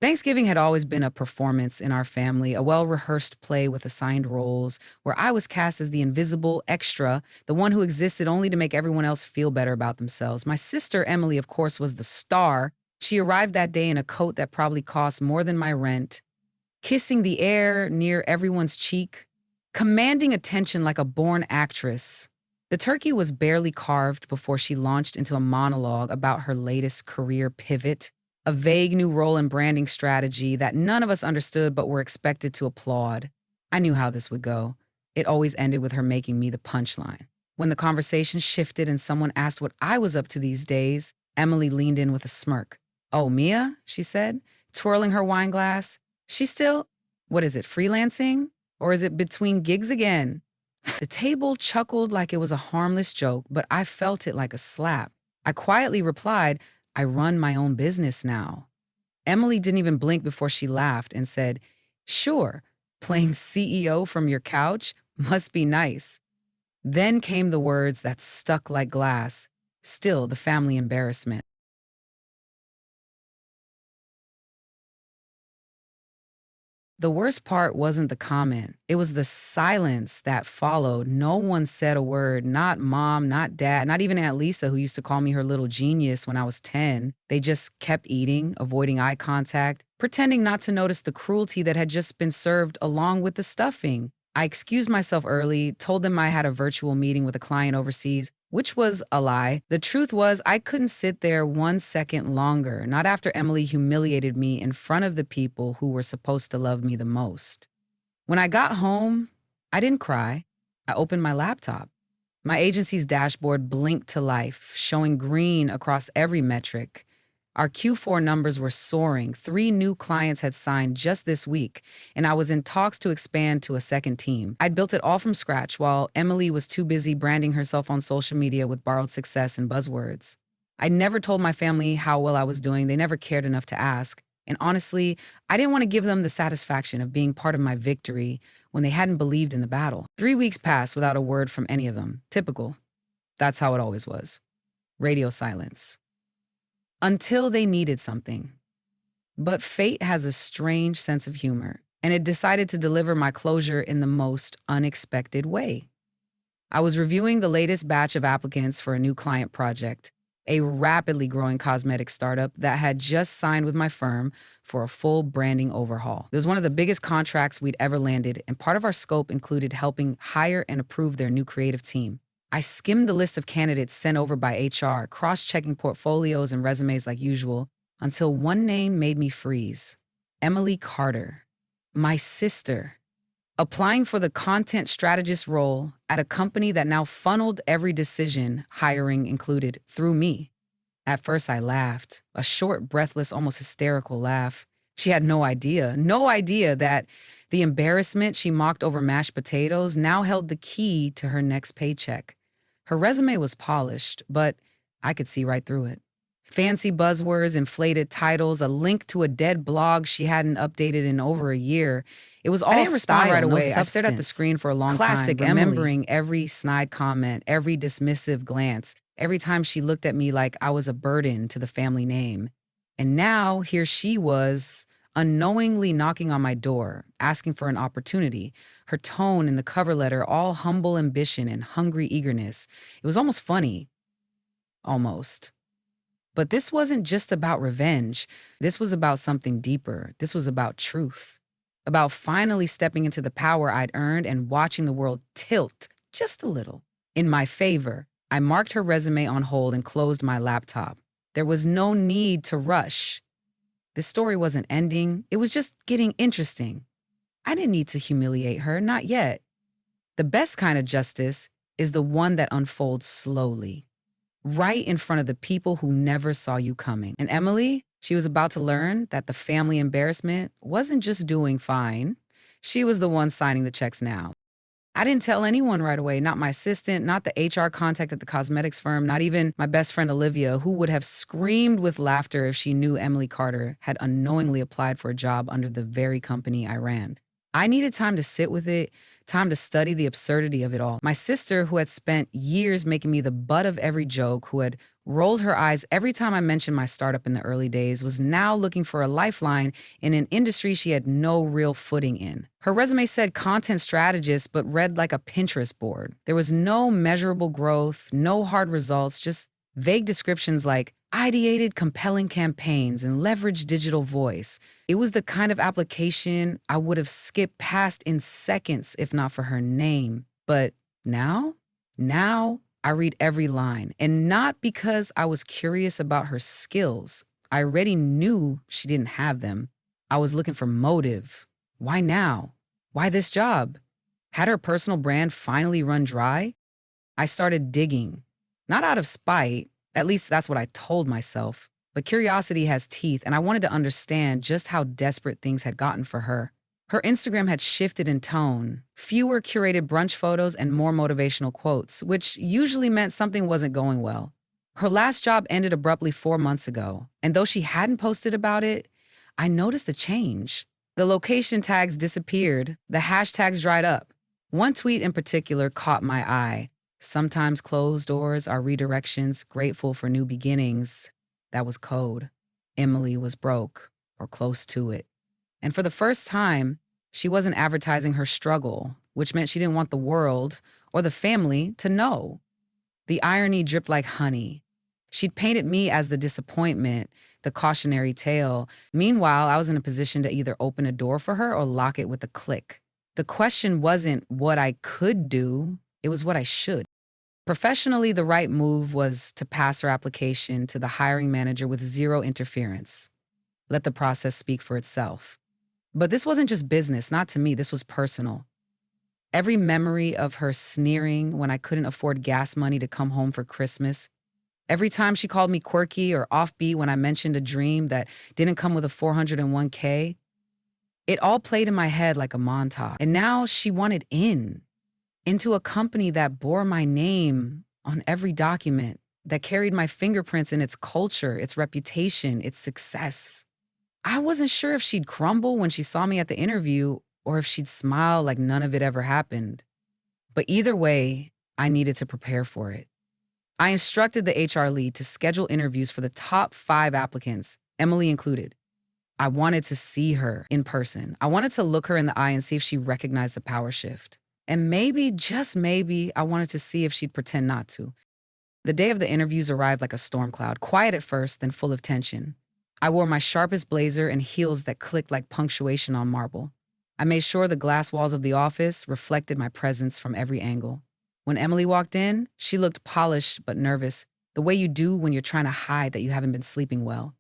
Thanksgiving had always been a performance in our family, a well rehearsed play with assigned roles, where I was cast as the invisible extra, the one who existed only to make everyone else feel better about themselves. My sister, Emily, of course, was the star. She arrived that day in a coat that probably cost more than my rent, kissing the air near everyone's cheek, commanding attention like a born actress. The turkey was barely carved before she launched into a monologue about her latest career pivot, a vague new role and branding strategy that none of us understood but were expected to applaud. I knew how this would go. It always ended with her making me the punchline. When the conversation shifted and someone asked what I was up to these days, Emily leaned in with a smirk. "Oh, Mia," she said, twirling her wine glass. "She's still, what is it, freelancing? Or is it between gigs again?" The table chuckled like it was a harmless joke, but I felt it like a slap. I quietly replied, "I run my own business now." Emily didn't even blink before she laughed and said, "Sure, playing CEO from your couch must be nice." Then came the words that stuck like glass. Still, the family embarrassment. The worst part wasn't the comment. It was the silence that followed. No one said a word, not mom, not dad, not even Aunt Lisa, who used to call me her little genius when I was 10. They just kept eating, avoiding eye contact, pretending not to notice the cruelty that had just been served along with the stuffing. I excused myself early, told them I had a virtual meeting with a client overseas, which was a lie. The truth was, I couldn't sit there 1 second longer, not after Emily humiliated me in front of the people who were supposed to love me the most. When I got home, I didn't cry. I opened my laptop. My agency's dashboard blinked to life, showing green across every metric. Our Q4 numbers were soaring. 3 new clients had signed just this week, and I was in talks to expand to a second team. I'd built it all from scratch while Emily was too busy branding herself on social media with borrowed success and buzzwords. I never told my family how well I was doing. They never cared enough to ask. And honestly, I didn't want to give them the satisfaction of being part of my victory when they hadn't believed in the battle. 3 weeks passed without a word from any of them. Typical. That's how it always was. Radio silence. Until they needed something. But fate has a strange sense of humor, and it decided to deliver my closure in the most unexpected way. I was reviewing the latest batch of applicants for a new client project, a rapidly growing cosmetic startup that had just signed with my firm for a full branding overhaul. It was one of the biggest contracts we'd ever landed, and part of our scope included helping hire and approve their new creative team. I skimmed the list of candidates sent over by HR, cross-checking portfolios and resumes like usual, until one name made me freeze. Emily Carter, my sister, applying for the content strategist role at a company that now funneled every decision, hiring included, through me. At first I laughed, a short, breathless, almost hysterical laugh. She had no idea that the embarrassment she mocked over mashed potatoes now held the key to her next paycheck. Her resume was polished, but I could see right through it. Fancy buzzwords, inflated titles, a link to a dead blog she hadn't updated in over a year. It was all I didn't respond style, right no away. I substance. stared at the screen for a long Classic time, Emily. remembering Every snide comment, every dismissive glance, every time she looked at me like I was a burden to the family name. And now here she was, unknowingly knocking on my door, asking for an opportunity. Her tone in the cover letter, all humble ambition and hungry eagerness. It was almost funny. Almost. But this wasn't just about revenge. This was about something deeper. This was about truth. About finally stepping into the power I'd earned and watching the world tilt just a little in my favor. I marked her resume on hold and closed my laptop. There was no need to rush. This story wasn't ending. It was just getting interesting. I didn't need to humiliate her, not yet. The best kind of justice is the one that unfolds slowly, right in front of the people who never saw you coming. And Emily, she was about to learn that the family embarrassment wasn't just doing fine. She was the one signing the checks now. I didn't tell anyone right away, not my assistant, not the HR contact at the cosmetics firm, not even my best friend Olivia, who would have screamed with laughter if she knew Emily Carter had unknowingly applied for a job under the very company I ran. I needed time to sit with it, time to study the absurdity of it all. My sister, who had spent years making me the butt of every joke, who had rolled her eyes every time I mentioned my startup in the early days, was now looking for a lifeline in an industry she had no real footing in. Her resume said content strategist, but read like a Pinterest board. There was no measurable growth, no hard results, just vague descriptions like ideated compelling campaigns and leveraged digital voice. It was the kind of application I would have skipped past in seconds if not for her name. But now I read every line, and not because I was curious about her skills. I already knew she didn't have them. I was looking for motive. Why now? Why this job? Had her personal brand finally run dry? I started digging, not out of spite, at least that's what I told myself, but curiosity has teeth, and I wanted to understand just how desperate things had gotten for her. Her Instagram had shifted in tone, fewer curated brunch photos and more motivational quotes, which usually meant something wasn't going well. Her last job ended abruptly 4 months ago, and though she hadn't posted about it, I noticed the change. The location tags disappeared, the hashtags dried up. One tweet in particular caught my eye. Sometimes closed doors are redirections, grateful for new beginnings. That was code. Emily was broke, or close to it. And for the first time, she wasn't advertising her struggle, which meant she didn't want the world or the family to know. The irony dripped like honey. She'd painted me as the disappointment, the cautionary tale. Meanwhile, I was in a position to either open a door for her or lock it with a click. The question wasn't what I could do, it was what I should. Professionally, the right move was to pass her application to the hiring manager with zero interference. Let the process speak for itself. But this wasn't just business, not to me, this was personal. Every memory of her sneering when I couldn't afford gas money to come home for Christmas, every time she called me quirky or offbeat when I mentioned a dream that didn't come with a 401k, it all played in my head like a montage. And now she wanted into a company that bore my name on every document, that carried my fingerprints in its culture, its reputation, its success. I wasn't sure if she'd crumble when she saw me at the interview or if she'd smile like none of it ever happened. But either way, I needed to prepare for it. I instructed the HR lead to schedule interviews for the top 5 applicants, Emily included. I wanted to see her in person. I wanted to look her in the eye and see if she recognized the power shift. And maybe, just maybe, I wanted to see if she'd pretend not to. The day of the interviews arrived like a storm cloud, quiet at first, then full of tension. I wore my sharpest blazer and heels that clicked like punctuation on marble. I made sure the glass walls of the office reflected my presence from every angle. When Emily walked in, she looked polished but nervous, the way you do when you're trying to hide that you haven't been sleeping well.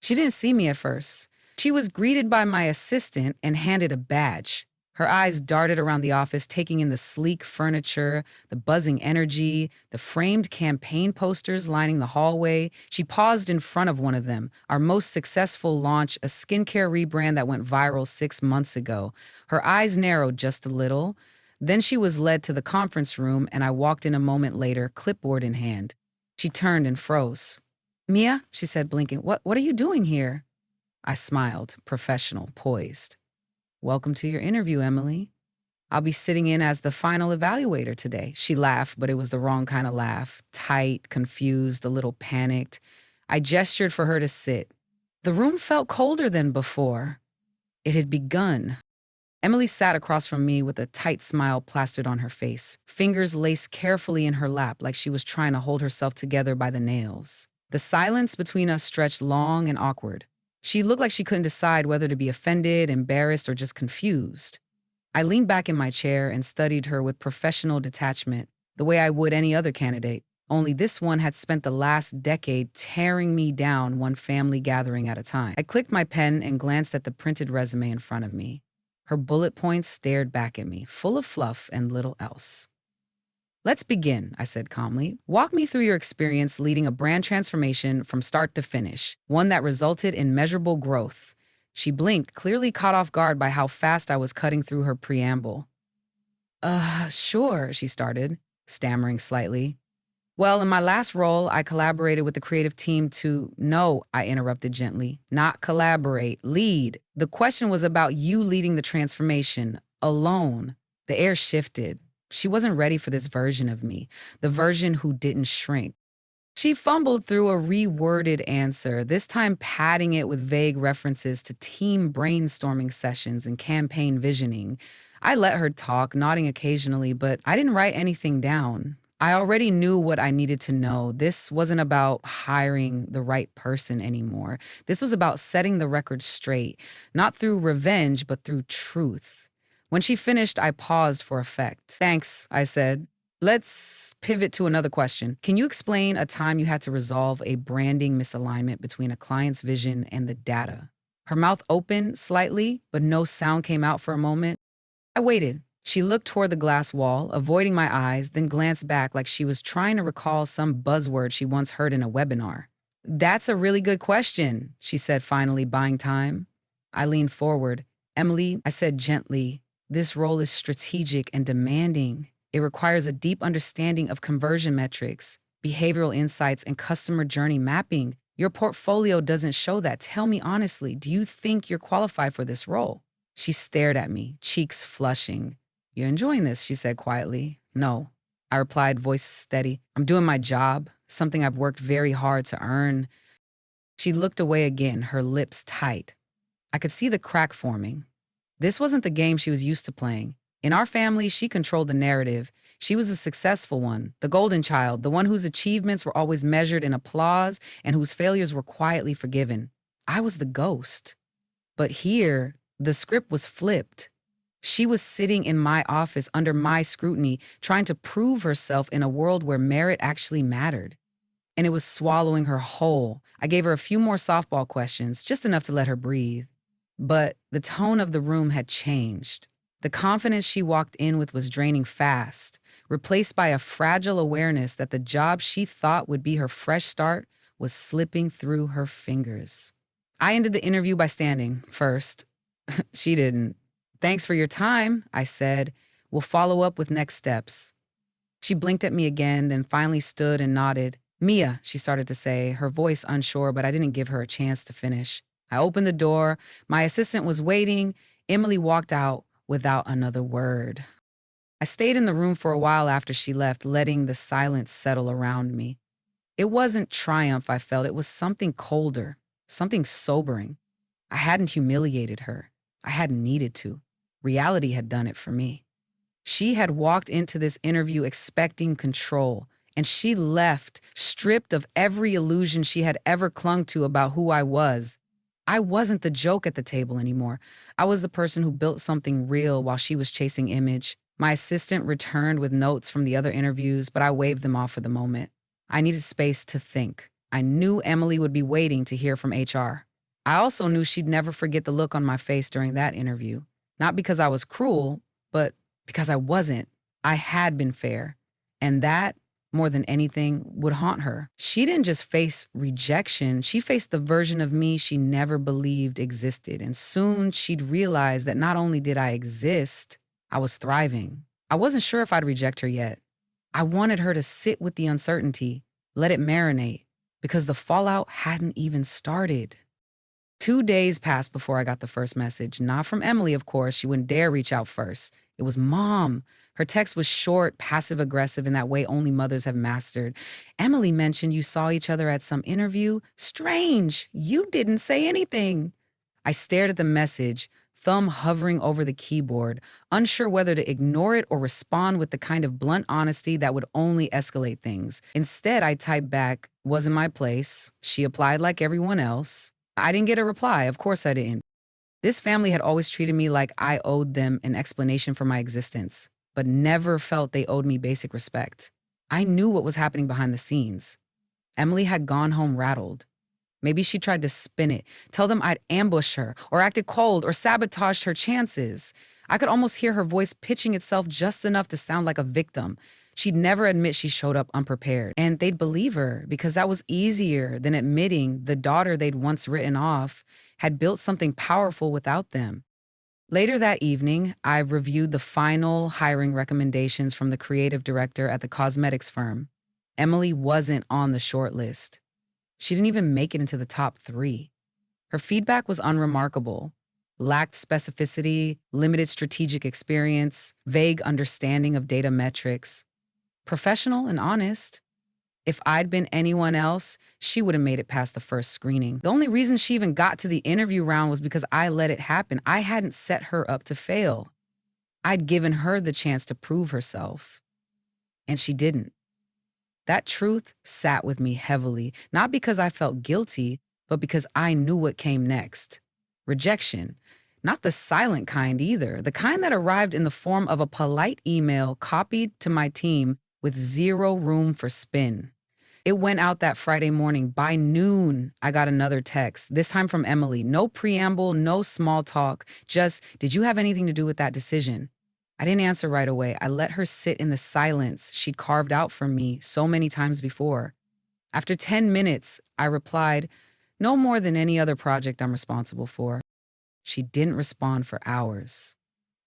She didn't see me at first. She was greeted by my assistant and handed a badge. Her eyes darted around the office, taking in the sleek furniture, the buzzing energy, the framed campaign posters lining the hallway. She paused in front of one of them, our most successful launch, a skincare rebrand that went viral 6 months ago. Her eyes narrowed just a little. Then she was led to the conference room, and I walked in a moment later, clipboard in hand. She turned and froze. "Mia," she said, blinking, what are you doing here?" I smiled, professional, poised. "Welcome to your interview, Emily. I'll be sitting in as the final evaluator today." She laughed, but it was the wrong kind of laugh. Tight, confused, a little panicked. I gestured for her to sit. The room felt colder than before. It had begun. Emily sat across from me with a tight smile plastered on her face, fingers laced carefully in her lap like she was trying to hold herself together by the nails. The silence between us stretched long and awkward. She looked like she couldn't decide whether to be offended, embarrassed, or just confused. I leaned back in my chair and studied her with professional detachment, the way I would any other candidate, only this one had spent the last decade tearing me down one family gathering at a time. I clicked my pen and glanced at the printed resume in front of me. Her bullet points stared back at me, full of fluff and little else. "Let's begin," I said calmly. "Walk me through your experience leading a brand transformation from start to finish, one that resulted in measurable growth." She blinked, clearly caught off guard by how fast I was cutting through her preamble. Sure," she started, stammering slightly. Well, in my last role, I collaborated with the creative team to, no, I interrupted gently, not collaborate, lead. The question was about you leading the transformation alone. The air shifted. She wasn't ready for this version of me, the version who didn't shrink. She fumbled through a reworded answer, this time padding it with vague references to team brainstorming sessions and campaign visioning. I let her talk, nodding occasionally, but I didn't write anything down. I already knew what I needed to know. This wasn't about hiring the right person anymore. This was about setting the record straight, not through revenge, but through truth. When she finished, I paused for effect. Thanks, I said. Let's pivot to another question. Can you explain a time you had to resolve a branding misalignment between a client's vision and the data? Her mouth opened slightly, but no sound came out for a moment. I waited. She looked toward the glass wall, avoiding my eyes, then glanced back like she was trying to recall some buzzword she once heard in a webinar. That's a really good question, she said, finally buying time. I leaned forward. Emily, I said gently, this role is strategic and demanding. It requires a deep understanding of conversion metrics, behavioral insights, and customer journey mapping. Your portfolio doesn't show that. Tell me honestly, do you think you're qualified for this role? She stared at me, cheeks flushing. You're enjoying this, she said quietly. No, I replied, voice steady. I'm doing my job, something I've worked very hard to earn. She looked away again, her lips tight. I could see the crack forming. This wasn't the game she was used to playing. In our family, she controlled the narrative. She was a successful one, the golden child, the one whose achievements were always measured in applause and whose failures were quietly forgiven. I was the ghost. But here, the script was flipped. She was sitting in my office under my scrutiny, trying to prove herself in a world where merit actually mattered. And it was swallowing her whole. I gave her a few more softball questions, just enough to let her breathe. But the tone of the room had changed. The confidence she walked in with was draining fast, replaced by a fragile awareness that the job she thought would be her fresh start was slipping through her fingers. I ended the interview by standing first. She didn't. Thanks for your time, I said. We'll follow up with next steps. She blinked at me again, then finally stood and nodded. Mia, she started to say, her voice unsure, but I didn't give her a chance to finish. I opened the door. My assistant was waiting. Emily walked out without another word. I stayed in the room for a while after she left, letting the silence settle around me. It wasn't triumph I felt, it was something colder, something sobering. I hadn't humiliated her. I hadn't needed to. Reality had done it for me. She had walked into this interview expecting control, and she left stripped of every illusion she had ever clung to about who I was. I wasn't the joke at the table anymore. I was the person who built something real while she was chasing image. My assistant returned with notes from the other interviews, but I waved them off for the moment. I needed space to think. I knew Emily would be waiting to hear from HR. I also knew she'd never forget the look on my face during that interview. Not because I was cruel, but because I wasn't. I had been fair. And that, more than anything, would haunt her. She didn't just face rejection, she faced the version of me she never believed existed. And soon she'd realize that not only did I exist, I was thriving. I wasn't sure if I'd reject her yet. I wanted her to sit with the uncertainty, let it marinate, because the fallout hadn't even started. 2 days passed before I got the first message. Not from Emily, of course. She wouldn't dare reach out first. It was Mom. Her text was short, passive-aggressive in that way only mothers have mastered. Emily mentioned you saw each other at some interview. Strange. You didn't say anything. I stared at the message, thumb hovering over the keyboard, unsure whether to ignore it or respond with the kind of blunt honesty that would only escalate things. Instead, I typed back, wasn't my place. She applied like everyone else. I didn't get a reply. Of course I didn't. This family had always treated me like I owed them an explanation for my existence, but never felt they owed me basic respect. I knew what was happening behind the scenes. Emily had gone home rattled. Maybe she tried to spin it, tell them I'd ambushed her, or acted cold, or sabotaged her chances. I could almost hear her voice pitching itself just enough to sound like a victim. She'd never admit she showed up unprepared, and they'd believe her because that was easier than admitting the daughter they'd once written off had built something powerful without them. Later that evening, I reviewed the final hiring recommendations from the creative director at the cosmetics firm. Emily wasn't on the short list. She didn't even make it into the top 3. Her feedback was unremarkable, lacked specificity, limited strategic experience, vague understanding of data metrics. Professional and honest. If I'd been anyone else, she would have made it past the first screening. The only reason she even got to the interview round was because I let it happen. I hadn't set her up to fail. I'd given her the chance to prove herself. And she didn't. That truth sat with me heavily, not because I felt guilty, but because I knew what came next. Rejection. Not the silent kind either, the kind that arrived in the form of a polite email copied to my team with zero room for spin. It went out that Friday morning. By noon, I got another text, this time from Emily. No preamble, no small talk, just, did you have anything to do with that decision? I didn't answer right away. I let her sit in the silence she'd carved out for me so many times before. After 10 minutes, I replied, no more than any other project I'm responsible for. She didn't respond for hours,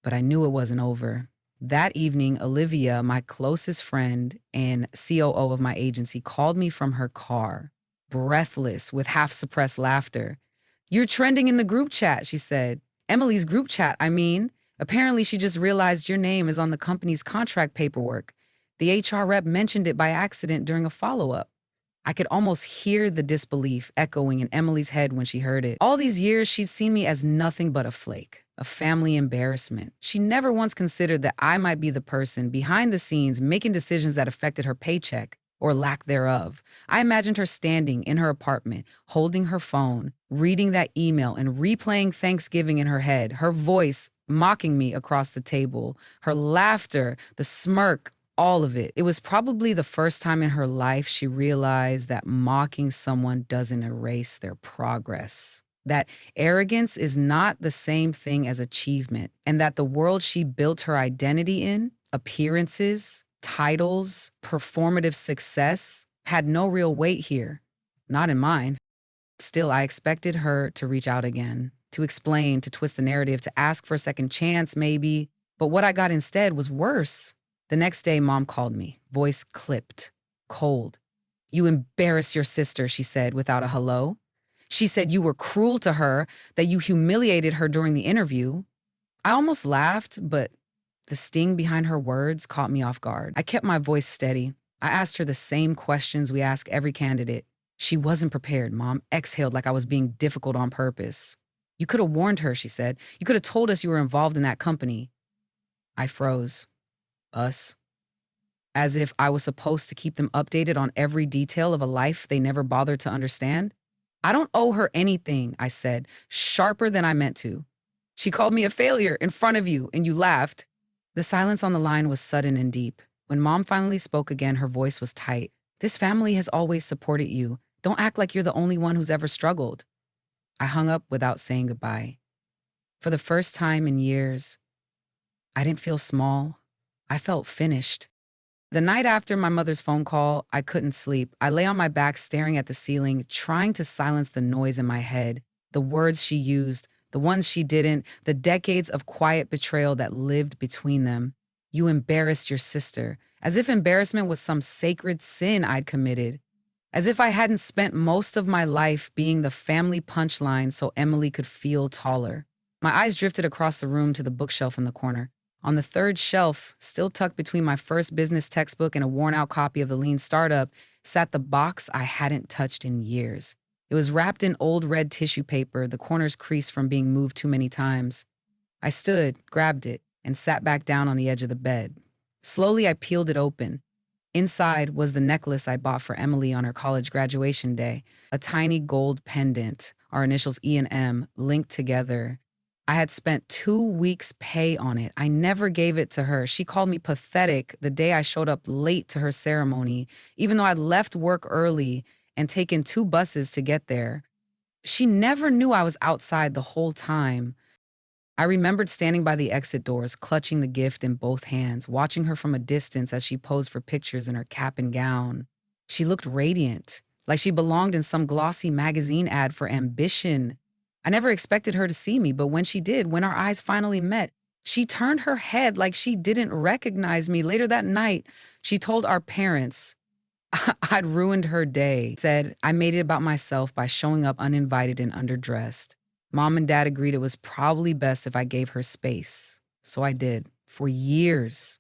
but I knew it wasn't over. That evening, Olivia, my closest friend and COO of my agency, called me from her car, breathless with half-suppressed laughter. You're trending in the group chat, she said. Emily's group chat, I mean. Apparently, she just realized your name is on the company's contract paperwork. The HR rep mentioned it by accident during a follow-up. I could almost hear the disbelief echoing in Emily's head when she heard it. All these years, she'd seen me as nothing but a flake, a family embarrassment. She never once considered that I might be the person behind the scenes making decisions that affected her paycheck or lack thereof. I imagined her standing in her apartment, holding her phone, reading that email and replaying Thanksgiving in her head, her voice mocking me across the table, her laughter, the smirk, all of it. It was probably the first time in her life she realized that mocking someone doesn't erase their progress, that arrogance is not the same thing as achievement, and that the world she built her identity in, appearances, titles, performative success, had no real weight here. Not in mine. Still, I expected her to reach out again, to explain, to twist the narrative, to ask for a second chance, maybe. But what I got instead was worse. The next day, Mom called me, voice clipped, cold. You embarrassed your sister, she said without a hello. She said you were cruel to her, that you humiliated her during the interview. I almost laughed, but the sting behind her words caught me off guard. I kept my voice steady. I asked her the same questions we ask every candidate. She wasn't prepared, Mom exhaled like I was being difficult on purpose. You could have warned her, she said. You could have told us you were involved in that company. I froze. Us. As if I was supposed to keep them updated on every detail of a life they never bothered to understand. I don't owe her anything, I said, sharper than I meant to. She called me a failure in front of you, and you laughed. The silence on the line was sudden and deep. When Mom finally spoke again, her voice was tight. This family has always supported you. Don't act like you're the only one who's ever struggled. I hung up without saying goodbye. For the first time in years, I didn't feel small. I felt finished. The night after my mother's phone call, I couldn't sleep. I lay on my back staring at the ceiling, trying to silence the noise in my head, the words she used, the ones she didn't, the decades of quiet betrayal that lived between them. You embarrassed your sister, as if embarrassment was some sacred sin I'd committed, as if I hadn't spent most of my life being the family punchline so Emily could feel taller. My eyes drifted across the room to the bookshelf in the corner. On the third shelf, still tucked between my first business textbook and a worn-out copy of The Lean Startup, sat the box I hadn't touched in years. It was wrapped in old red tissue paper, the corners creased from being moved too many times. I stood, grabbed it, and sat back down on the edge of the bed. Slowly, I peeled it open. Inside was the necklace I bought for Emily on her college graduation day, a tiny gold pendant, our initials E and M, linked together. I had spent 2 weeks' pay on it. I never gave it to her. She called me pathetic the day I showed up late to her ceremony, even though I'd left work early and taken 2 buses to get there. She never knew I was outside the whole time. I remembered standing by the exit doors, clutching the gift in both hands, watching her from a distance as she posed for pictures in her cap and gown. She looked radiant, like she belonged in some glossy magazine ad for ambition. I never expected her to see me, but when she did, when our eyes finally met, she turned her head like she didn't recognize me. Later that night, she told our parents, I'd ruined her day. Said I made it about myself by showing up uninvited and underdressed. Mom and Dad agreed it was probably best if I gave her space. So I did, for years.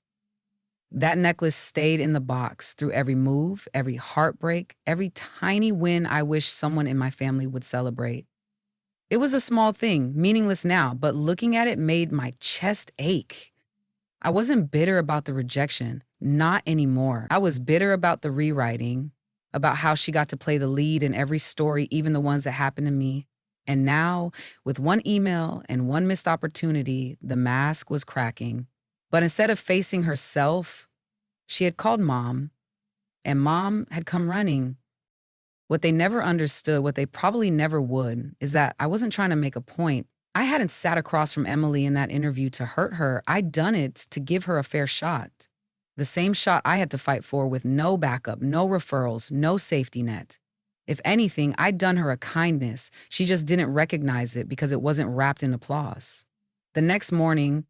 That necklace stayed in the box through every move, every heartbreak, every tiny win I wish someone in my family would celebrate. It was a small thing, meaningless now, but looking at it made my chest ache. I wasn't bitter about the rejection, not anymore. I was bitter about the rewriting, about how she got to play the lead in every story, even the ones that happened to me. And now, with one email and one missed opportunity, the mask was cracking. But instead of facing herself, she had called Mom, and Mom had come running. What they never understood, what they probably never would, is that I wasn't trying to make a point. I hadn't sat across from Emily in that interview to hurt her. I'd done it to give her a fair shot. The same shot I had to fight for with no backup, no referrals, no safety net. If anything, I'd done her a kindness. She just didn't recognize it because it wasn't wrapped in applause. The next morning,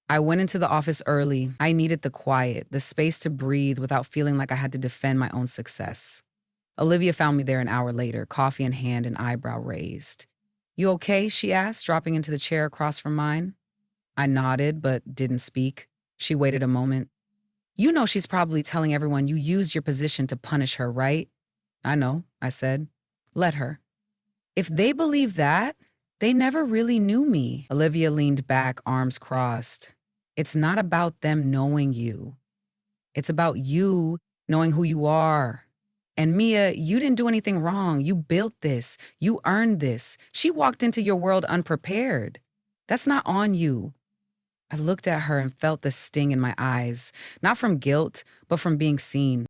I went into the office early. I needed the quiet, the space to breathe without feeling like I had to defend my own success. Olivia found me there an hour later, coffee in hand and eyebrow raised. "You okay?" she asked, dropping into the chair across from mine. I nodded, but didn't speak. She waited a moment. "You know she's probably telling everyone you used your position to punish her, right?" "I know," I said. "Let her." "If they believe that, they never really knew me." Olivia leaned back, arms crossed. "It's not about them knowing you. It's about you knowing who you are. And Mia, you didn't do anything wrong. You built this. You earned this. She walked into your world unprepared. That's not on you." I looked at her and felt the sting in my eyes, not from guilt, but from being seen.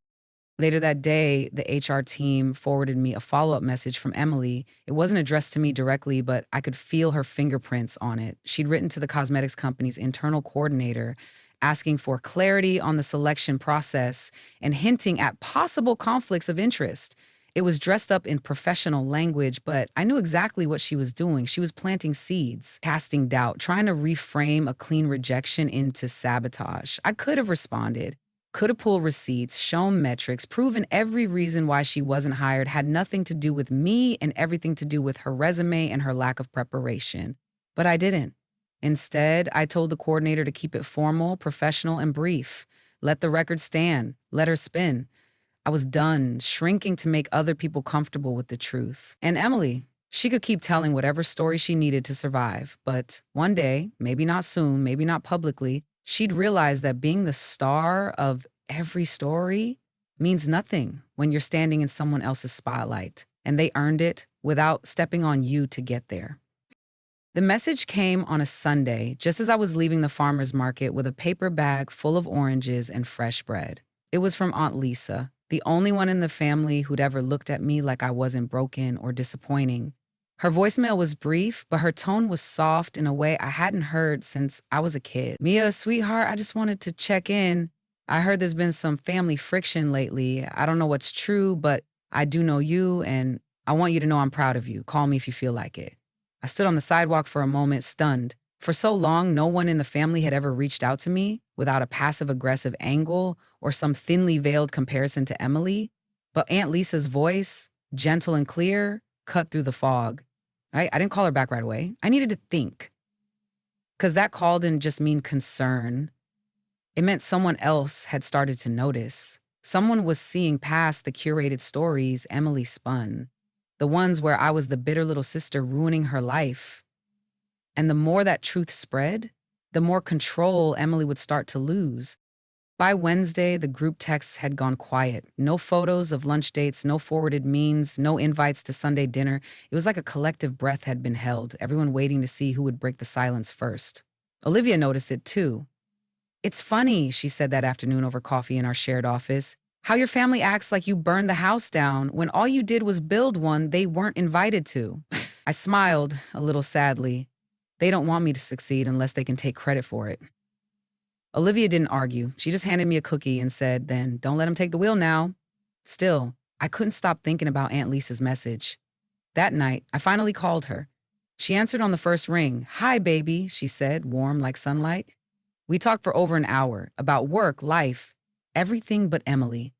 Later that day, the HR team forwarded me a follow-up message from Emily. It wasn't addressed to me directly, but I could feel her fingerprints on it. She'd written to the cosmetics company's internal coordinator, asking for clarity on the selection process and hinting at possible conflicts of interest. It was dressed up in professional language, but I knew exactly what she was doing. She was planting seeds, casting doubt, trying to reframe a clean rejection into sabotage. I could have responded, could have pulled receipts, shown metrics, proven every reason why she wasn't hired had nothing to do with me and everything to do with her resume and her lack of preparation. But I didn't. Instead, I told the coordinator to keep it formal, professional, and brief. Let the record stand. Let her spin. I was done, shrinking to make other people comfortable with the truth. And Emily, she could keep telling whatever story she needed to survive. But one day, maybe not soon, maybe not publicly, she'd realize that being the star of every story means nothing when you're standing in someone else's spotlight, and they earned it without stepping on you to get there. The message came on a Sunday, just as I was leaving the farmer's market with a paper bag full of oranges and fresh bread. It was from Aunt Lisa, the only one in the family who'd ever looked at me like I wasn't broken or disappointing. Her voicemail was brief, but her tone was soft in a way I hadn't heard since I was a kid. "Mia, sweetheart, I just wanted to check in. I heard there's been some family friction lately. I don't know what's true, but I do know you, and I want you to know I'm proud of you. Call me if you feel like it." I stood on the sidewalk for a moment, stunned. For so long, no one in the family had ever reached out to me without a passive-aggressive angle or some thinly veiled comparison to Emily. But Aunt Lisa's voice, gentle and clear, cut through the fog. I didn't call her back right away. I needed to think. Because that call didn't just mean concern. It meant someone else had started to notice. Someone was seeing past the curated stories Emily spun. The ones where I was the bitter little sister ruining her life. And the more that truth spread, the more control Emily would start to lose. By Wednesday, the group texts had gone quiet. No photos of lunch dates, no forwarded memes, no invites to Sunday dinner. It was like a collective breath had been held, everyone waiting to see who would break the silence first. Olivia noticed it too. "It's funny," she said that afternoon over coffee in our shared office, "how your family acts like you burned the house down when all you did was build one they weren't invited to." I smiled, a little sadly. They don't want me to succeed unless they can take credit for it. Olivia didn't argue. She just handed me a cookie and said, "Then don't let him take the wheel now." Still, I couldn't stop thinking about Aunt Lisa's message. That night, I finally called her. She answered on the first ring. "Hi, baby," she said, warm like sunlight. We talked for over an hour about work, life, everything but Emily.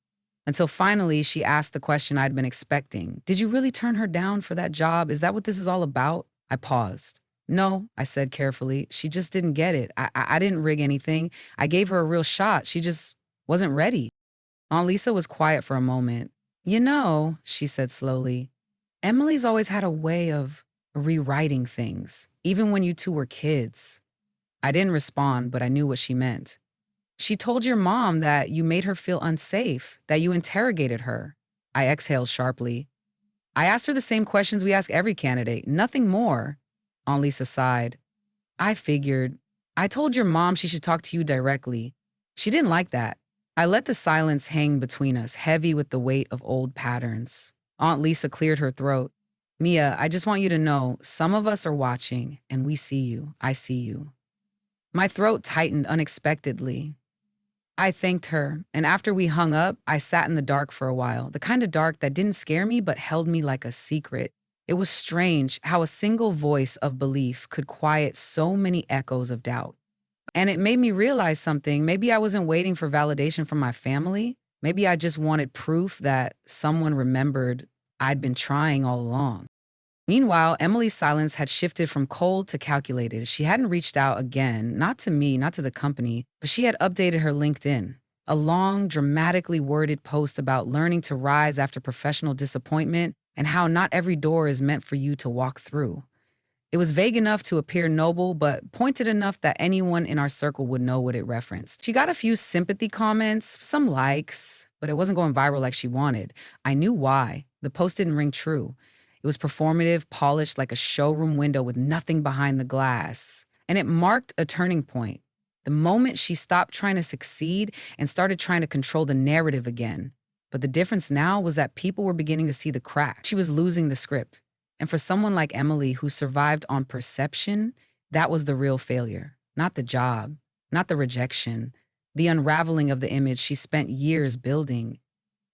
Until finally she asked the question I'd been expecting. Did you really turn her down for that job? Is that what this is all about? I paused. No, I said carefully. She just didn't get it. I didn't rig anything. I gave her a real shot. She just wasn't ready. Aunt Lisa was quiet for a moment. You know, she said slowly, Emily's always had a way of rewriting things, even when you two were kids. I didn't respond, but I knew what she meant. She told your mom that you made her feel unsafe, that you interrogated her. I exhaled sharply. I asked her the same questions we ask every candidate, nothing more. Aunt Lisa sighed. I figured. I told your mom she should talk to you directly. She didn't like that. I let the silence hang between us, heavy with the weight of old patterns. Aunt Lisa cleared her throat. Mia, I just want you to know, some of us are watching, and we see you. I see you. My throat tightened unexpectedly. I thanked her, and after we hung up, I sat in the dark for a while, the kind of dark that didn't scare me but held me like a secret. It was strange how a single voice of belief could quiet so many echoes of doubt. And it made me realize something. Maybe I wasn't waiting for validation from my family. Maybe I just wanted proof that someone remembered I'd been trying all along. Meanwhile, Emily's silence had shifted from cold to calculated. She hadn't reached out again, not to me, not to the company, but she had updated her LinkedIn. A long, dramatically worded post about learning to rise after professional disappointment and how not every door is meant for you to walk through. It was vague enough to appear noble, but pointed enough that anyone in our circle would know what it referenced. She got a few sympathy comments, some likes, but it wasn't going viral like she wanted. I knew why. The post didn't ring true. It was performative, polished like a showroom window with nothing behind the glass. And it marked a turning point. The moment she stopped trying to succeed and started trying to control the narrative again. But the difference now was that people were beginning to see the crack. She was losing the script. And for someone like Emily who survived on perception, that was the real failure. Not the job, not the rejection, the unraveling of the image she spent years building.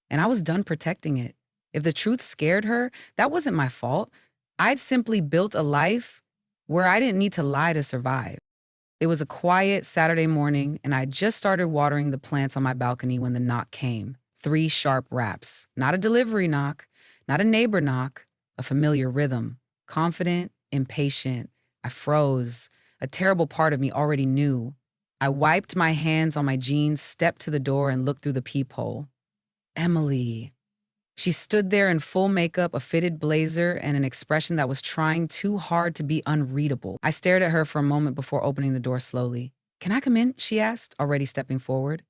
And I was done protecting it. If the truth scared her, that wasn't my fault. I'd simply built a life where I didn't need to lie to survive. It was a quiet Saturday morning, and I just started watering the plants on my balcony when the knock came. 3 sharp raps. Not a delivery knock, not a neighbor knock, a familiar rhythm. Confident, impatient. I froze. A terrible part of me already knew. I wiped my hands on my jeans, stepped to the door, and looked through the peephole. Emily. She stood there in full makeup, a fitted blazer, and an expression that was trying too hard to be unreadable. I stared at her for a moment before opening the door slowly. Can I come in? She asked, already stepping forward.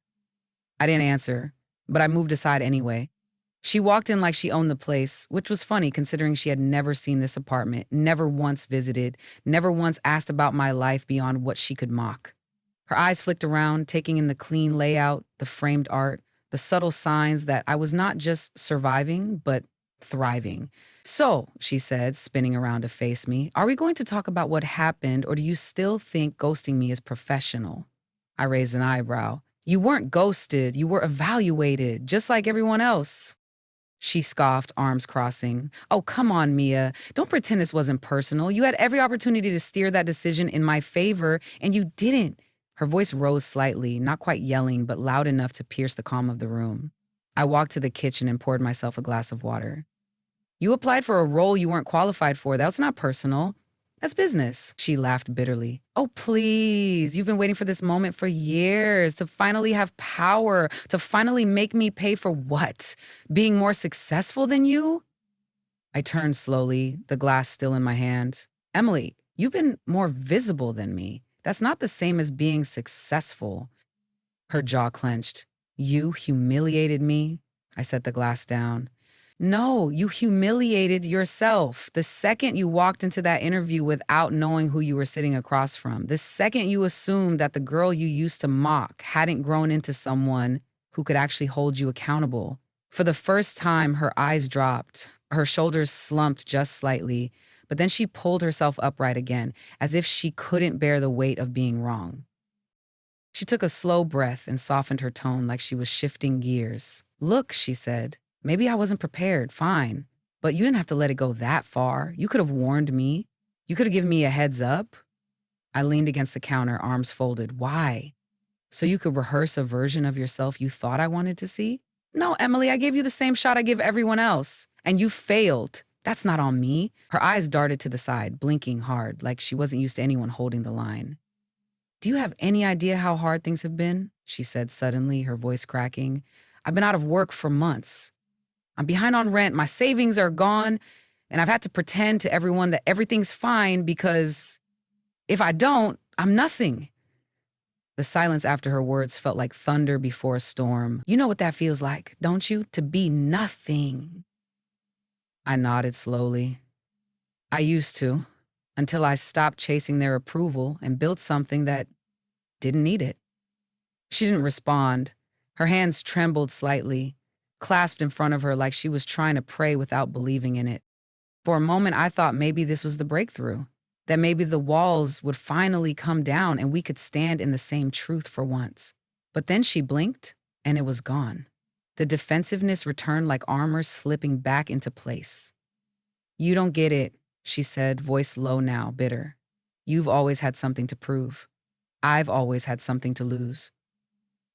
I didn't answer, but I moved aside anyway. She walked in like she owned the place, which was funny considering she had never seen this apartment, never once visited, never once asked about my life beyond what she could mock. Her eyes flicked around, taking in the clean layout, the framed art, the subtle signs that I was not just surviving, but thriving. So, she said, spinning around to face me, are we going to talk about what happened, or do you still think ghosting me is professional? I raised an eyebrow. You weren't ghosted, you were evaluated, just like everyone else. She scoffed, arms crossing. Oh, come on, Mia. Don't pretend this wasn't personal. You had every opportunity to steer that decision in my favor, and you didn't. Her voice rose slightly, not quite yelling, but loud enough to pierce the calm of the room. I walked to the kitchen and poured myself a glass of water. You applied for a role you weren't qualified for. That's not personal. That's business. She laughed bitterly. Oh, please. You've been waiting for this moment for years, to finally have power, to finally make me pay for what? Being more successful than you? I turned slowly, the glass still in my hand. Emily, you've been more visible than me. That's not the same as being successful. Her jaw clenched. You humiliated me? I set the glass down. No, you humiliated yourself. The second you walked into that interview without knowing who you were sitting across from, the second you assumed that the girl you used to mock hadn't grown into someone who could actually hold you accountable. For the first time, her eyes dropped, her shoulders slumped just slightly, but then she pulled herself upright again, as if she couldn't bear the weight of being wrong. She took a slow breath and softened her tone like she was shifting gears. Look, she said, maybe I wasn't prepared, fine, but you didn't have to let it go that far. You could have warned me. You could have given me a heads up. I leaned against the counter, arms folded. Why? So you could rehearse a version of yourself you thought I wanted to see? No, Emily, I gave you the same shot I give everyone else. And you failed. That's not on me. Her eyes darted to the side, blinking hard, like she wasn't used to anyone holding the line. Do you have any idea how hard things have been? She said suddenly, her voice cracking. I've been out of work for months. I'm behind on rent, my savings are gone, and I've had to pretend to everyone that everything's fine because if I don't, I'm nothing. The silence after her words felt like thunder before a storm. You know what that feels like, don't you? To be nothing. I nodded slowly. I used to, until I stopped chasing their approval and built something that didn't need it. She didn't respond. Her hands trembled slightly, clasped in front of her like she was trying to pray without believing in it. For a moment, I thought maybe this was the breakthrough, that maybe the walls would finally come down and we could stand in the same truth for once. But then she blinked, and it was gone. The defensiveness returned like armor slipping back into place. You don't get it, she said, voice low now, bitter. You've always had something to prove. I've always had something to lose.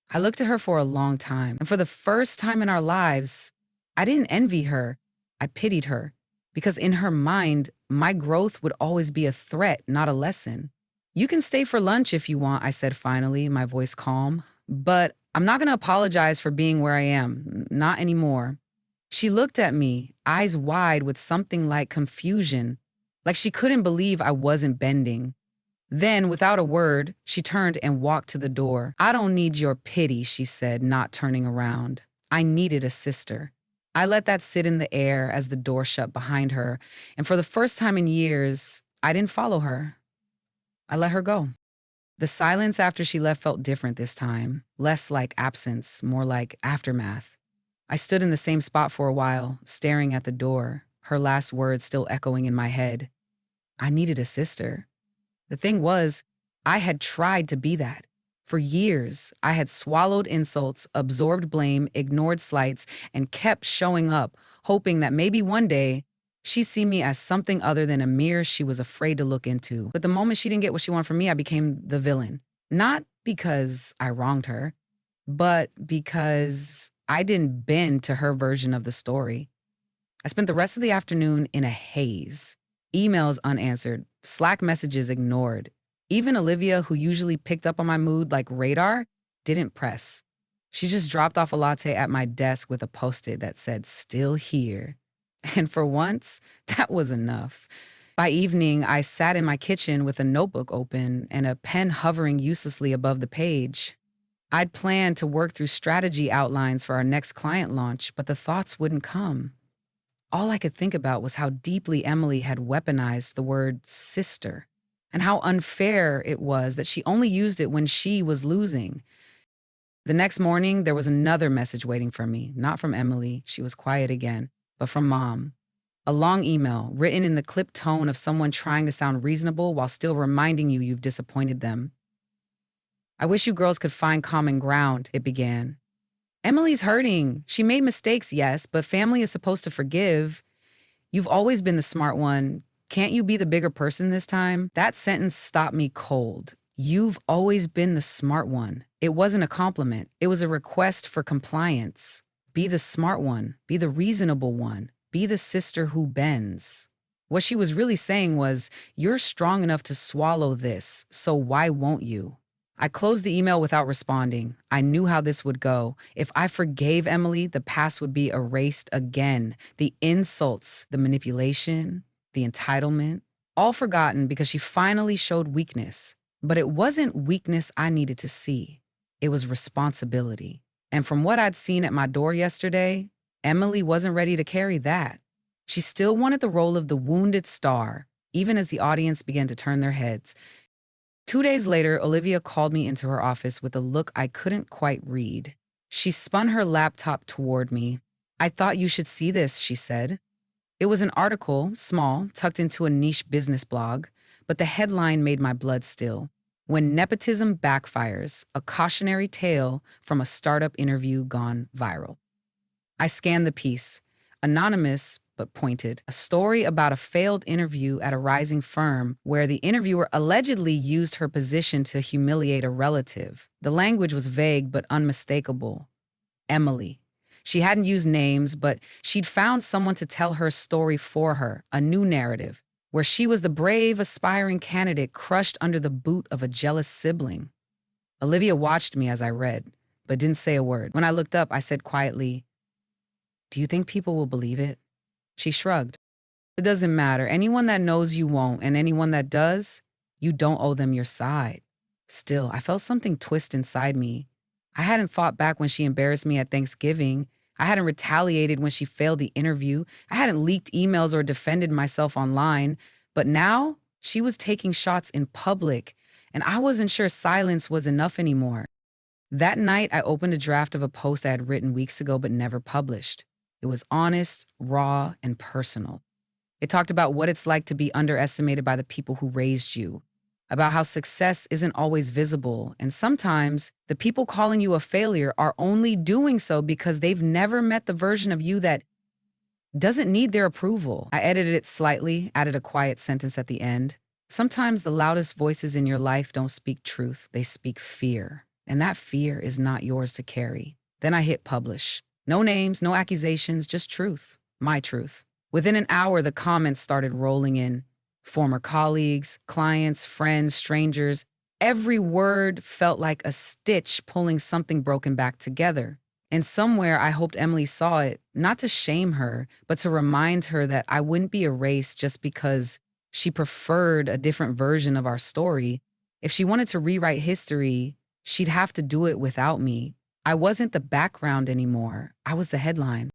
I looked at her for a long time, and for the first time in our lives, I didn't envy her. I pitied her, because in her mind, my growth would always be a threat, not a lesson. You can stay for lunch if you want, I said finally, my voice calm, but I'm not going to apologize for being where I am, not anymore. She looked at me, eyes wide with something like confusion, like she couldn't believe I wasn't bending. Then, without a word, she turned and walked to the door. I don't need your pity, she said, not turning around. I needed a sister. I let that sit in the air as the door shut behind her, and for the first time in years, I didn't follow her. I let her go. The silence after she left felt different this time, less like absence, more like aftermath. I stood in the same spot for a while, staring at the door, her last words still echoing in my head. I needed a sister. The thing was, I had tried to be that. For years, I had swallowed insults, absorbed blame, ignored slights, and kept showing up, hoping that maybe one day she'd see me as something other than a mirror she was afraid to look into. But the moment she didn't get what she wanted from me, I became the villain. Not because I wronged her, but because I didn't bend to her version of the story. I spent the rest of the afternoon in a haze. Emails unanswered, Slack messages ignored. Even Olivia, who usually picked up on my mood like radar, didn't press. She just dropped off a latte at my desk with a post-it that said, "Still here." And for once, that was enough. By evening, I sat in my kitchen with a notebook open and a pen hovering uselessly above the page. I'd planned to work through strategy outlines for our next client launch, but the thoughts wouldn't come. All I could think about was how deeply Emily had weaponized the word sister, and how unfair it was that she only used it when she was losing. The next morning, there was another message waiting for me, not from Emily, she was quiet again, but from Mom. A long email, written in the clipped tone of someone trying to sound reasonable while still reminding you you've disappointed them. I wish you girls could find common ground, it began. Emily's hurting. She made mistakes, yes, but family is supposed to forgive. You've always been the smart one. Can't you be the bigger person this time? That sentence stopped me cold. You've always been the smart one. It wasn't a compliment. It was a request for compliance. Be the smart one. Be the reasonable one. Be the sister who bends. What she was really saying was, you're strong enough to swallow this, so why won't you? I closed the email without responding. I knew how this would go. If I forgave Emily, the past would be erased again. The insults, the manipulation, the entitlement, all forgotten because she finally showed weakness. But it wasn't weakness I needed to see. It was responsibility. And from what I'd seen at my door yesterday, Emily wasn't ready to carry that. She still wanted the role of the wounded star, even as the audience began to turn their heads. 2 days later, Olivia called me into her office with a look I couldn't quite read. She spun her laptop toward me. I thought you should see this, she said. It was an article, small, tucked into a niche business blog, but the headline made my blood still. When Nepotism Backfires, a cautionary tale from a startup interview gone viral. I scanned the piece. Anonymous, but pointed. A story about a failed interview at a rising firm where the interviewer allegedly used her position to humiliate a relative. The language was vague but unmistakable. Emily. She hadn't used names, but she'd found someone to tell her story for her, a new narrative, where she was the brave, aspiring candidate crushed under the boot of a jealous sibling. Olivia watched me as I read, but didn't say a word. When I looked up, I said quietly, "Do you think people will believe it?" She shrugged. "It doesn't matter. Anyone that knows you won't, and anyone that does, you don't owe them your side." Still, I felt something twist inside me. I hadn't fought back when she embarrassed me at Thanksgiving. I hadn't retaliated when she failed the interview. I hadn't leaked emails or defended myself online. But now, she was taking shots in public, and I wasn't sure silence was enough anymore. That night, I opened a draft of a post I had written weeks ago but never published. It was honest, raw, and personal. It talked about what it's like to be underestimated by the people who raised you, about how success isn't always visible, and sometimes the people calling you a failure are only doing so because they've never met the version of you that doesn't need their approval. I edited it slightly, added a quiet sentence at the end. Sometimes the loudest voices in your life don't speak truth, they speak fear, and that fear is not yours to carry. Then I hit publish. No names, no accusations, just truth, my truth. Within an hour, the comments started rolling in. Former colleagues, clients, friends, strangers. Every word felt like a stitch pulling something broken back together. And somewhere I hoped Emily saw it, not to shame her, but to remind her that I wouldn't be erased just because she preferred a different version of our story. If she wanted to rewrite history, she'd have to do it without me. I wasn't the background anymore. I was the headline.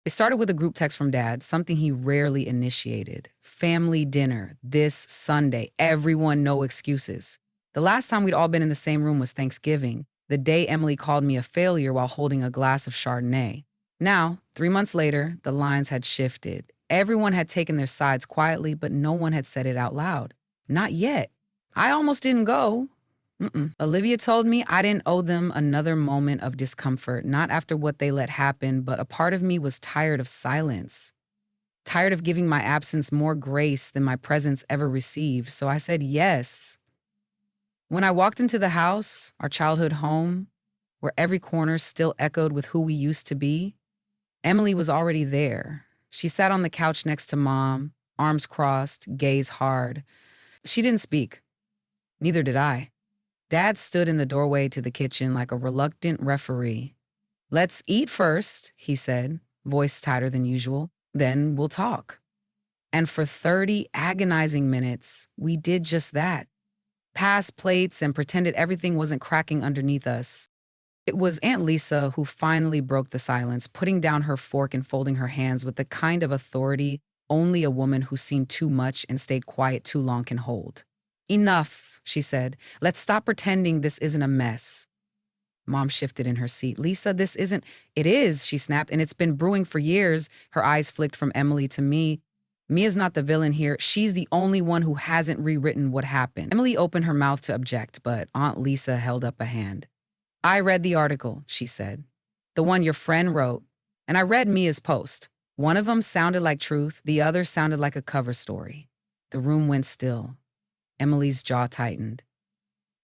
It started with a group text from Dad, something he rarely initiated. Family dinner, this Sunday, everyone, no excuses. The last time we'd all been in the same room was Thanksgiving, the day Emily called me a failure while holding a glass of Chardonnay. Now, 3 months later, the lines had shifted. Everyone had taken their sides quietly, but no one had said it out loud. Not yet. I almost didn't go. Olivia told me I didn't owe them another moment of discomfort, not after what they let happen, but a part of me was tired of silence, tired of giving my absence more grace than my presence ever received, so I said yes. When I walked into the house, our childhood home, where every corner still echoed with who we used to be, Emily was already there. She sat on the couch next to Mom, arms crossed, gaze hard. She didn't speak. Neither did I. Dad stood in the doorway to the kitchen like a reluctant referee. "Let's eat first," he said, voice tighter than usual. "Then we'll talk." And for 30 agonizing minutes, we did just that. Passed plates and pretended everything wasn't cracking underneath us. It was Aunt Lisa who finally broke the silence, putting down her fork and folding her hands with the kind of authority only a woman who's seen too much and stayed quiet too long can hold. "Enough," she said. "Let's stop pretending this isn't a mess." Mom shifted in her seat. "Lisa, this isn't—" "It is," she snapped, "and it's been brewing for years." Her eyes flicked from Emily to me. "Mia's not the villain here. She's the only one who hasn't rewritten what happened." Emily opened her mouth to object, but Aunt Lisa held up a hand. "I read the article," she said. "The one your friend wrote. And I read Mia's post. One of them sounded like truth. The other sounded like a cover story." The room went still. Emily's jaw tightened.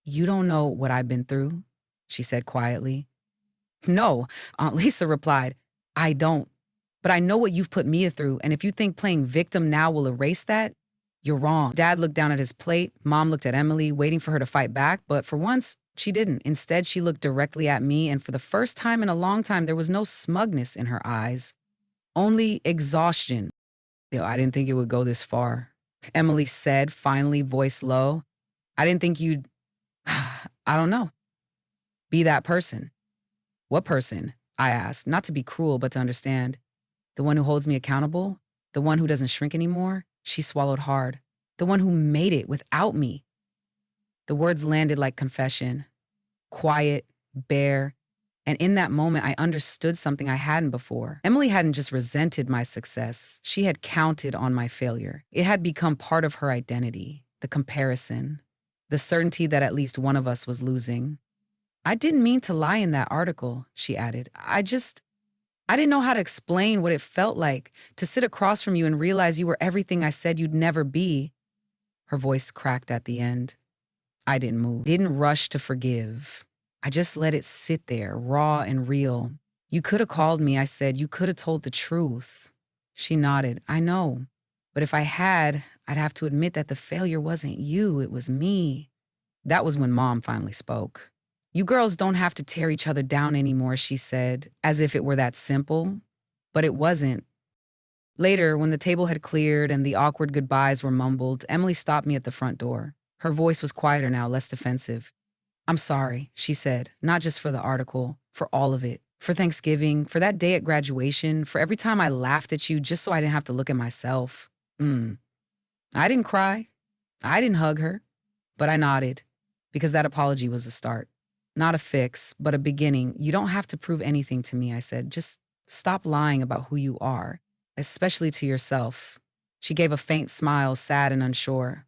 "You don't know what I've been through," she said quietly. "No," Aunt Lisa replied. "I don't. But I know what you've put Mia through, and if you think playing victim now will erase that, you're wrong." Dad looked down at his plate. Mom looked at Emily, waiting for her to fight back, but for once, she didn't. Instead, she looked directly at me, and for the first time in a long time, there was no smugness in her eyes, only exhaustion. "I didn't think it would go this far," Emily said, finally, voice low. "I didn't think you'd, I don't know, be that person." "What person?" I asked, not to be cruel, but to understand. "The one who holds me accountable? The one who doesn't shrink anymore?" She swallowed hard. "The one who made it without me." The words landed like confession. Quiet, bare, and in that moment, I understood something I hadn't before. Emily hadn't just resented my success. She had counted on my failure. It had become part of her identity, the comparison, the certainty that at least one of us was losing. "I didn't mean to lie in that article," she added. I didn't know how to explain what it felt like to sit across from you and realize you were everything I said you'd never be." Her voice cracked at the end. I didn't move, didn't rush to forgive. I just let it sit there, raw and real. You could have called me, I said. You could have told the truth. She nodded. I know. But if I had, I'd have to admit that the failure wasn't you, it was me. That was when Mom finally spoke. You girls don't have to tear each other down anymore, she said, as if it were that simple. But it wasn't. Later, when the table had cleared and the awkward goodbyes were mumbled, Emily stopped me at the front door. Her voice was quieter now, less defensive. I'm sorry, she said, not just for the article, for all of it. For Thanksgiving, for that day at graduation, for every time I laughed at you just so I didn't have to look at myself. I didn't cry. I didn't hug her. But I nodded, because that apology was a start. Not a fix, but a beginning. You don't have to prove anything to me, I said. Just stop lying about who you are, especially to yourself. She gave a faint smile, sad and unsure.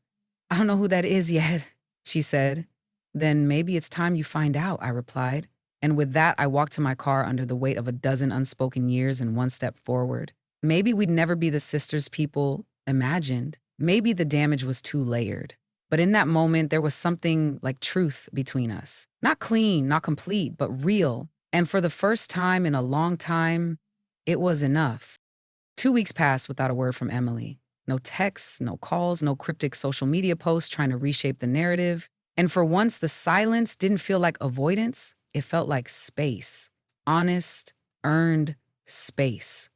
I don't know who that is yet, she said. Then maybe it's time you find out, I replied. And with that, I walked to my car under the weight of a dozen unspoken years and one step forward. Maybe we'd never be the sisters people imagined. Maybe the damage was too layered. But in that moment, there was something like truth between us. Not clean, not complete, but real. And for the first time in a long time, it was enough. 2 weeks passed without a word from Emily. No texts, no calls, no cryptic social media posts trying to reshape the narrative. And for once, the silence didn't feel like avoidance. It felt like space. Honest, earned space.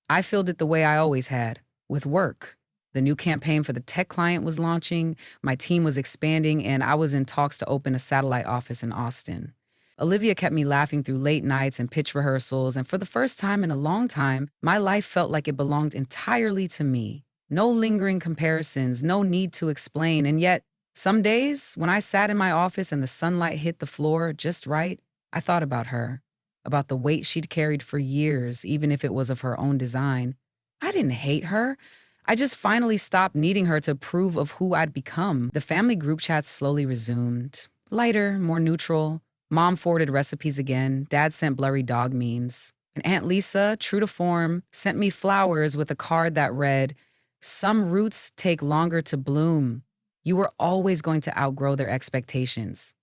I filled it the way I always had, with work. The new campaign for the tech client was launching, my team was expanding, and I was in talks to open a satellite office in Austin. Olivia kept me laughing through late nights and pitch rehearsals, and for the first time in a long time, my life felt like it belonged entirely to me. No lingering comparisons, no need to explain, and yet, some days, when I sat in my office and the sunlight hit the floor just right, I thought about her, about the weight she'd carried for years, even if it was of her own design. I didn't hate her. I just finally stopped needing her to approve of who I'd become. The family group chats slowly resumed. Lighter, more neutral. Mom forwarded recipes again. Dad sent blurry dog memes. And Aunt Lisa, true to form, sent me flowers with a card that read, "Some roots take longer to bloom. You were always going to outgrow their expectations."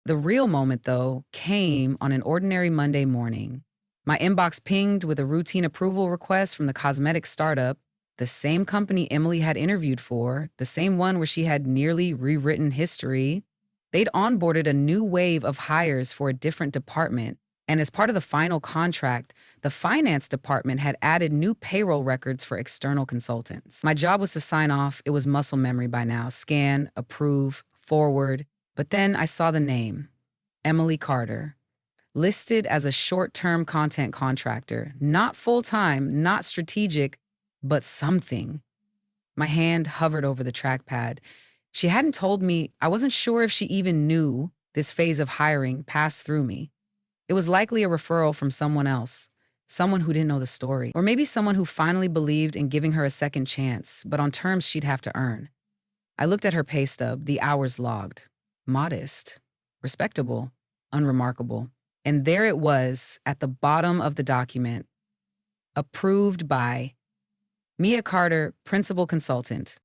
The real moment, though, came on an ordinary Monday morning. My inbox pinged with a routine approval request from the cosmetic startup, the same company Emily had interviewed for, the same one where she had nearly rewritten history. They'd onboarded a new wave of hires for a different department, and as part of the final contract, the finance department had added new payroll records for external consultants. My job was to sign off. It was muscle memory by now. Scan, approve, forward. But then I saw the name, Emily Carter, listed as a short-term content contractor, not full-time, not strategic, but something. My hand hovered over the trackpad. She hadn't told me. I wasn't sure if she even knew this phase of hiring passed through me. It was likely a referral from someone else, someone who didn't know the story, or maybe someone who finally believed in giving her a second chance, but on terms she'd have to earn. I looked at her pay stub, the hours logged. Modest, respectable, unremarkable. And there it was at the bottom of the document. Approved by Mia Carter, principal consultant.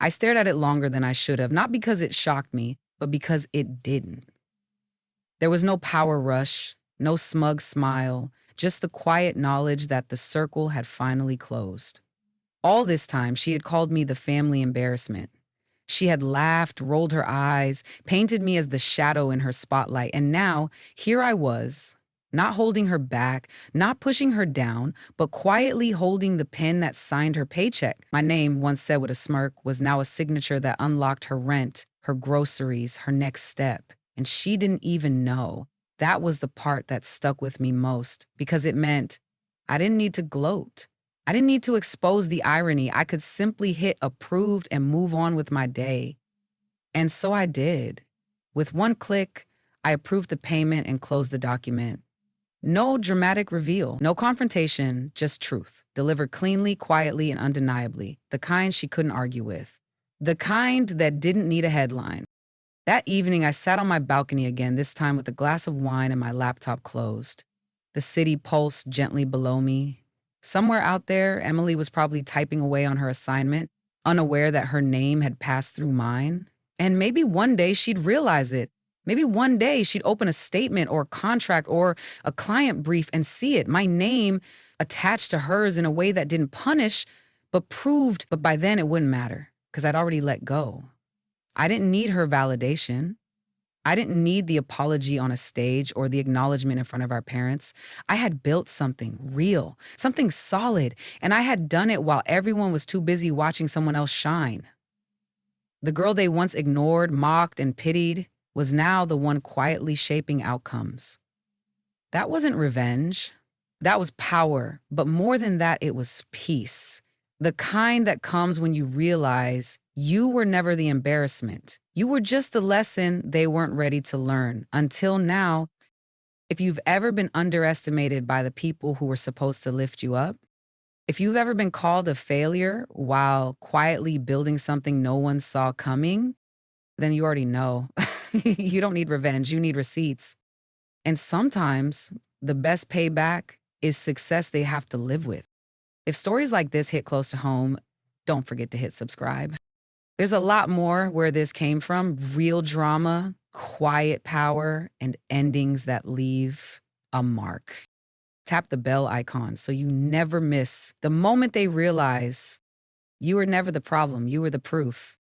I stared at it longer than I should have, not because it shocked me, but because it didn't. There was no power rush, no smug smile, just the quiet knowledge that the circle had finally closed. All this time, she had called me the family embarrassment. She had laughed, rolled her eyes, painted me as the shadow in her spotlight, and now, here I was, not holding her back, not pushing her down, but quietly holding the pen that signed her paycheck. My name, once said with a smirk, was now a signature that unlocked her rent, her groceries, her next step. And she didn't even know. That was the part that stuck with me most, because it meant I didn't need to gloat. I didn't need to expose the irony. I could simply hit approved and move on with my day. And so I did. With one click, I approved the payment and closed the document. No dramatic reveal, no confrontation, just truth, delivered cleanly, quietly, and undeniably, the kind she couldn't argue with, the kind that didn't need a headline. That evening, I sat on my balcony again, this time with a glass of wine and my laptop closed. The city pulsed gently below me. Somewhere out there, Emily was probably typing away on her assignment, unaware that her name had passed through mine. And maybe one day she'd realize it, Maybe one day she'd open a statement or a contract or a client brief and see it, my name attached to hers in a way that didn't punish, but proved. But by then it wouldn't matter because I'd already let go. I didn't need her validation. I didn't need the apology on a stage or the acknowledgement in front of our parents. I had built something real, something solid, and I had done it while everyone was too busy watching someone else shine. The girl they once ignored, mocked, and pitied was now the one quietly shaping outcomes. That wasn't revenge. That was power. But more than that, it was peace. The kind that comes when you realize you were never the embarrassment. You were just the lesson they weren't ready to learn. Until now, if you've ever been underestimated by the people who were supposed to lift you up, if you've ever been called a failure while quietly building something no one saw coming, then you already know. You don't need revenge, you need receipts. And sometimes the best payback is success they have to live with. If stories like this hit close to home, don't forget to hit subscribe. There's a lot more where this came from: real drama, quiet power, and endings that leave a mark. Tap the bell icon so you never miss the moment they realize you were never the problem, you were the proof.